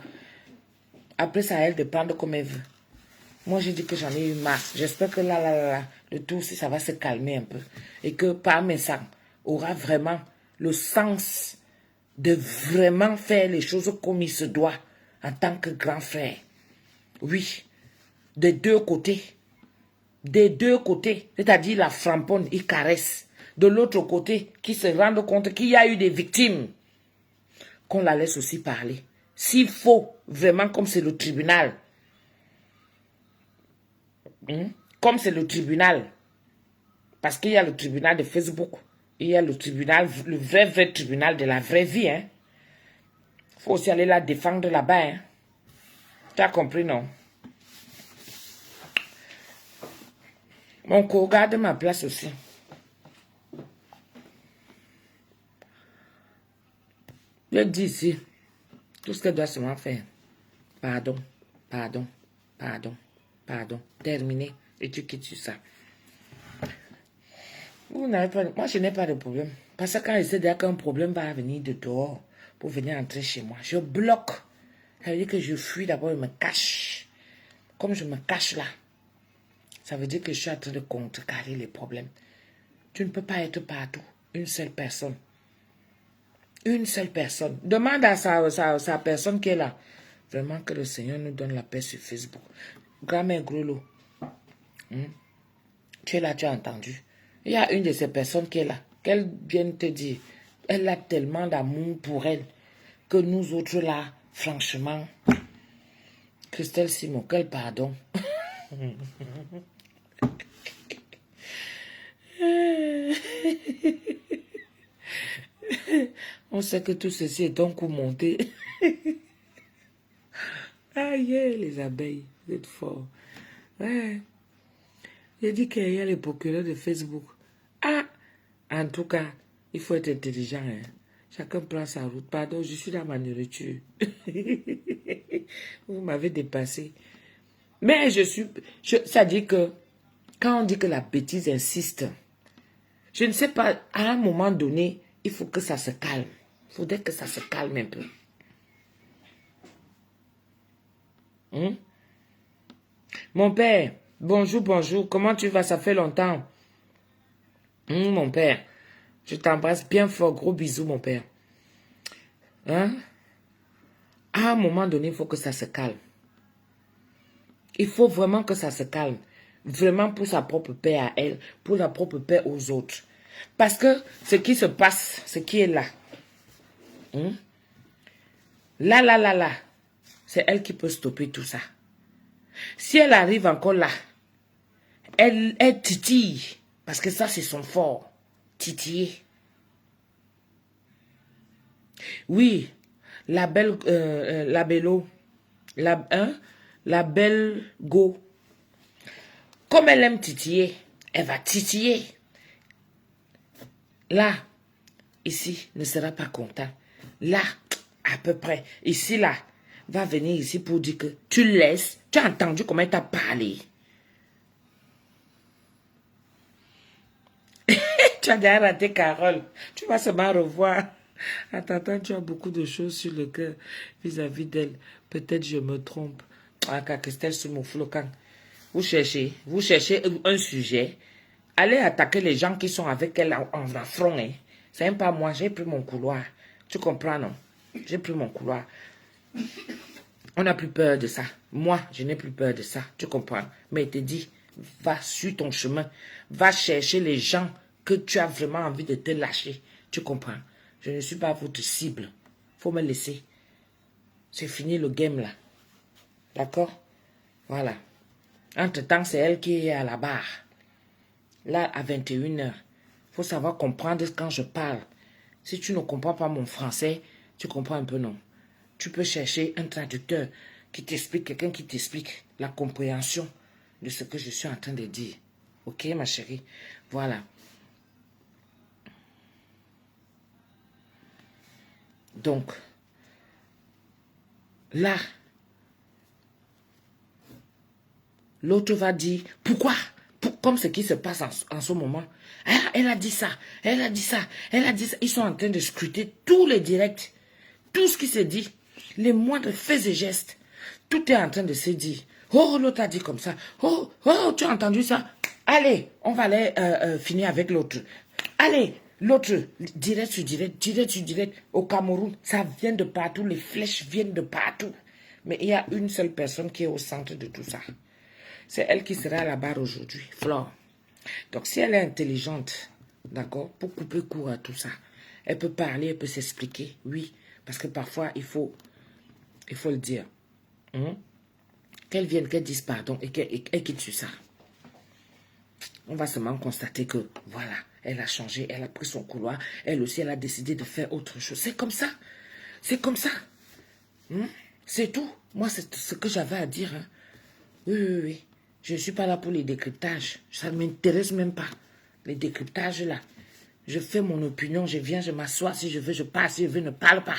Après, ça à elle de prendre comme elle veut. Moi, j'ai dit que j'en ai eu marre. J'espère que là, le tout aussi, ça va se calmer un peu. Et que par mes sangs, aura vraiment le sens de vraiment faire les choses comme il se doit en tant que grand frère. Oui, des deux côtés. Des deux côtés. C'est-à-dire la framponne, il caresse. De l'autre côté, qui se rende compte qu'il y a eu des victimes. Qu'on la laisse aussi parler. S'il faut, vraiment, comme c'est le tribunal, comme c'est le tribunal, parce qu'il y a le tribunal de Facebook, il y a le tribunal, le vrai tribunal de la vraie vie. Il faut aussi aller la défendre là-bas. Tu as compris, non? Mon co, garde ma place aussi. Je dis ici, tout ce qu'elle doit seulement faire. Pardon, pardon, pardon, pardon. Terminé. Et tu quittes sur ça. Vous n'avez pas, moi, je n'ai pas de problème. Parce que quand je sais déjà qu'un problème va venir de dehors pour venir entrer chez moi, je bloque. Ça veut dire que je fuis d'abord et me cache. Comme je me cache là, ça veut dire que je suis en train de contrecarrer les problèmes. Tu ne peux pas être partout. Une seule personne. Une seule personne. Demande à sa personne qui est là. Vraiment que le Seigneur nous donne la paix sur Facebook. Grand-mère Grolo. Tu es là, tu as entendu. Il y a une de ces personnes qui est là. Qu'elle vienne te dire. Elle a tellement d'amour pour elle. Que nous autres là, franchement. Christelle Simon, quel pardon. On sait que tout ceci est un coup monté. Ah yeah, les abeilles, vous êtes forts. Ouais. J'ai dit qu'il y a les procureurs de Facebook. Ah, en tout cas, il faut être intelligent. Hein. Chacun prend sa route. Pardon, je suis dans ma nourriture. Vous m'avez dépassé. Mais ça dit que, quand on dit que la bêtise insiste, je ne sais pas, à un moment donné, il faut que ça se calme. Il faudrait que ça se calme un peu. Mon père, bonjour, bonjour. Comment tu vas? Ça fait longtemps. Mon père, je t'embrasse bien fort. Gros bisous, mon père. Hein? À un moment donné, il faut que ça se calme. Il faut vraiment que ça se calme. Vraiment pour sa propre paix à elle, pour la propre paix aux autres. Parce que ce qui se passe, ce qui est là, là, c'est elle qui peut stopper tout ça. Si elle arrive encore là, elle titille, parce que ça c'est son fort, titiller. Oui, la belle, la bello, la belle go. Comme elle aime titiller, elle va titiller. Là, ici, ne sera pas content. Là, à peu près, ici, là, va venir ici pour dire que tu laisses. Tu as entendu comment elle t'a parlé. Tu as déjà raté Carole. Tu vas seulement revoir. Attends, tu as beaucoup de choses sur le cœur vis-à-vis d'elle. Peut-être je me trompe. Ah, Christelle sur mon flocan. Vous cherchez un sujet. Allez attaquer les gens qui sont avec elle en affront. Hein. C'est même pas moi, j'ai pris mon couloir. Tu comprends, non? J'ai pris mon couloir. On n'a plus peur de ça. Moi, je n'ai plus peur de ça. Tu comprends? Mais il te dit, va sur ton chemin. Va chercher les gens que tu as vraiment envie de te lâcher. Tu comprends? Je ne suis pas votre cible. Faut me laisser. C'est fini le game là. D'accord? Voilà. Entre-temps, c'est elle qui est à la barre. Là, à 21h. Il faut savoir comprendre quand je parle. Si tu ne comprends pas mon français, tu comprends un peu, non? Tu peux chercher un traducteur qui t'explique, quelqu'un qui t'explique la compréhension de ce que je suis en train de dire. Ok, ma chérie? Voilà. Donc, là, l'autre va dire, pourquoi? Comme ce qui se passe en ce moment. Ah, elle a dit ça, elle a dit ça, elle a dit ça. Ils sont en train de scruter tous les directs, tout ce qui se dit, les moindres faits et gestes. Tout est en train de se dire. Oh, l'autre a dit comme ça. Oh, tu as entendu ça? Allez, on va aller finir avec l'autre. Allez, l'autre, direct sur direct, au Cameroun, ça vient de partout, les flèches viennent de partout. Mais il y a une seule personne qui est au centre de tout ça. C'est elle qui sera à la barre aujourd'hui, Flore. Donc, si elle est intelligente, d'accord, pour couper court à tout ça, elle peut parler, elle peut s'expliquer, oui. Parce que parfois, il faut le dire. Qu'elle vienne, qu'elle dise pardon et qu'elle quitte sur ça. On va seulement constater que, voilà, elle a changé, elle a pris son couloir. Elle aussi, elle a décidé de faire autre chose. C'est comme ça. C'est comme ça. C'est tout. Moi, c'est ce que j'avais à dire. Hein. Oui. Je ne suis pas là pour les décryptages. Ça ne m'intéresse même pas. Les décryptages, là. Je fais mon opinion, je viens, je m'assois. Si je veux, je passe. Si je veux, ne parle pas.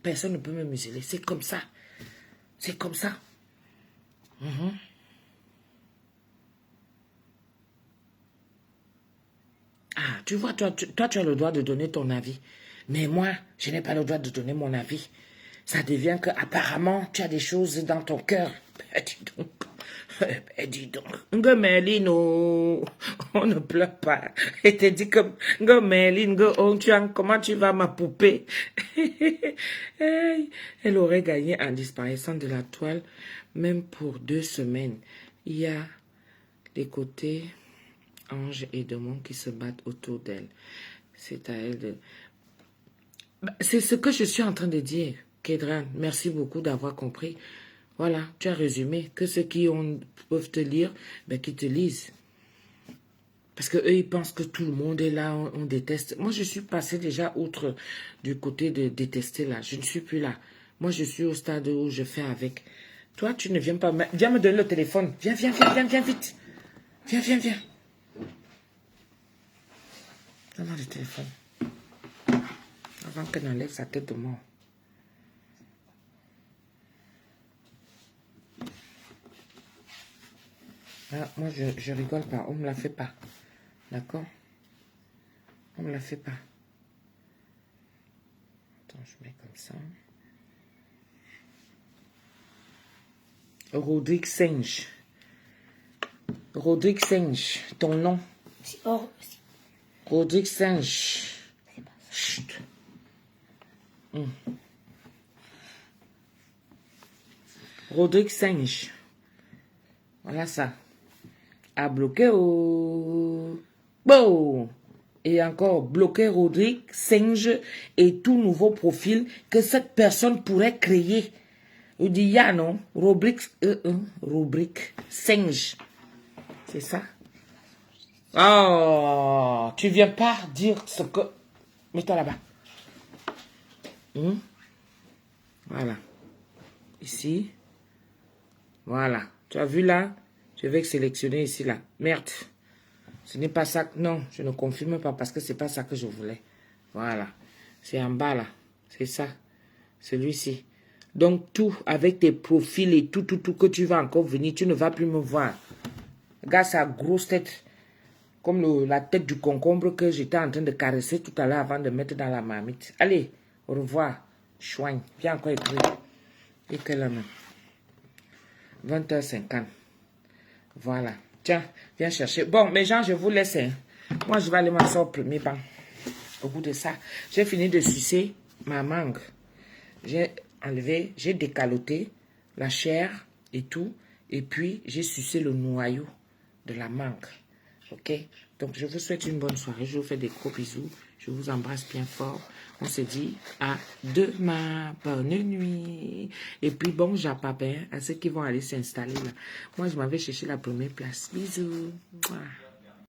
Personne ne peut me museler. C'est comme ça. C'est comme ça. Ah, tu vois, toi, tu as le droit de donner ton avis. Mais moi, je n'ai pas le droit de donner mon avis. Ça devient que, apparemment, tu as des choses dans ton cœur. Ben, dis donc. Ben, dis donc. Ngo Merlin, oh, on ne pleure pas. Et te dit comme, Ngo Merlin, Ngo Ontuan, comment tu vas, ma poupée? Elle aurait gagné en disparaissant de la toile, même pour 2 semaines. Il y a des côtés anges et démons qui se battent autour d'elle. C'est à elle de... C'est ce que je suis en train de dire, Kedran. Merci beaucoup d'avoir compris. Voilà, tu as résumé. Que ceux qui peuvent te lire, ben, qui te lisent. Parce qu'eux, ils pensent que tout le monde est là, on déteste. Moi, je suis passé déjà outre du côté de détester là. Je ne suis plus là. Moi, je suis au stade où je fais avec. Toi, tu ne viens pas. Viens me donner le téléphone. Viens, viens, viens, viens, viens vite. Viens, viens, viens. Donne-moi le téléphone. Avant qu'elle n'enlève sa tête de mort. Ah, moi, je rigole pas. On ne me la fait pas. D'accord? On ne me la fait pas. Attends, je mets comme ça. Rodrigue Singe. Rodrigue Singe, ton nom. Rodrigue Singe. Chut. Rodrigue Singe. Voilà ça. À bloquer au... Bon. Et encore, bloquer Rodrigue Singe et tout nouveau profil que cette personne pourrait créer. On dit, ya non, rubrique Singe. C'est ça? Oh, tu viens pas dire ce que... Mets-toi là-bas. Voilà. Ici. Voilà. Tu as vu là? Je vais sélectionner ici là. Merde. Ce n'est pas ça. Non, je ne confirme pas parce que c'est pas ça que je voulais. Voilà. C'est en bas là. C'est ça. Celui-ci. Donc tout avec tes profils et tout que tu vas encore venir, tu ne vas plus me voir. Regarde sa grosse tête. Comme la tête du concombre que j'étais en train de caresser tout à l'heure avant de mettre dans la marmite. Allez, au revoir. Chouin. Viens encore écrire. Et quelle heure? 20h50. Voilà. Tiens, viens chercher. Bon, mes gens, je vous laisse. Hein. Moi, je vais aller m'asseoir au premier banc. Au bout de ça, j'ai fini de sucer ma mangue. J'ai enlevé, j'ai décaloté la chair et tout. Et puis, j'ai sucé le noyau de la mangue. Ok? Donc, je vous souhaite une bonne soirée. Je vous fais des gros bisous. Je vous embrasse bien fort. On se dit à demain. Bonne nuit. Et puis, bon japapin à ceux qui vont aller s'installer là. Moi, je m'avais cherché la première place. Bisous. Mouah.